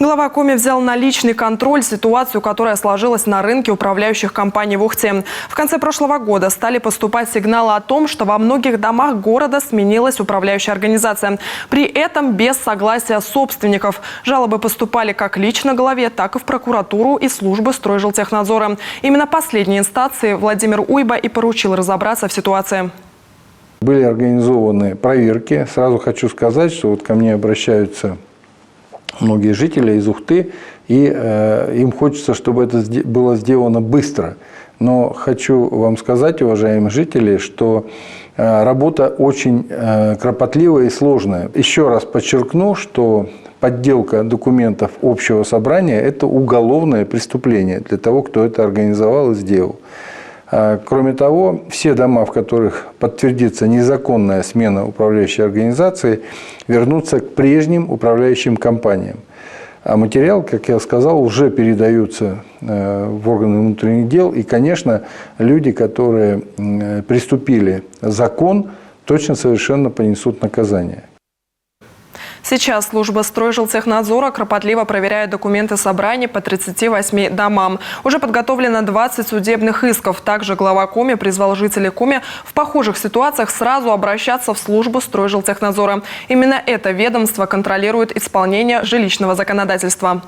Глава Коми взял на личный контроль ситуацию, которая сложилась на рынке управляющих компаний в Ухте. В конце прошлого года стали поступать сигналы о том, что во многих домах города сменилась управляющая организация. При этом без согласия собственников. Жалобы поступали как лично главе, так и в прокуратуру и службы Стройжилтехнадзора. Именно последней инстанции Владимир Уйба и поручил разобраться в ситуации. Были организованы проверки. Сразу хочу сказать, что вот ко мне обращаются многие жители из Ухты, и им хочется, чтобы это было сделано быстро. Но хочу вам сказать, уважаемые жители, что работа очень кропотливая и сложная. Еще раз подчеркну, что подделка документов общего собрания – это уголовное преступление для того, кто это организовал и сделал. Кроме того, все дома, в которых подтвердится незаконная смена управляющей организации, вернутся к прежним управляющим компаниям. А материал, как я сказал, уже передаются в органы внутренних дел. И, конечно, люди, которые приступили закон, точно совершенно понесут наказание. Сейчас служба Стройжилтехнадзора кропотливо проверяет документы собраний по 38 домам. Уже подготовлено 20 судебных исков. Также глава Коми призвал жителей Коми в похожих ситуациях сразу обращаться в службу Стройжилтехнадзора. Именно это ведомство контролирует исполнение жилищного законодательства.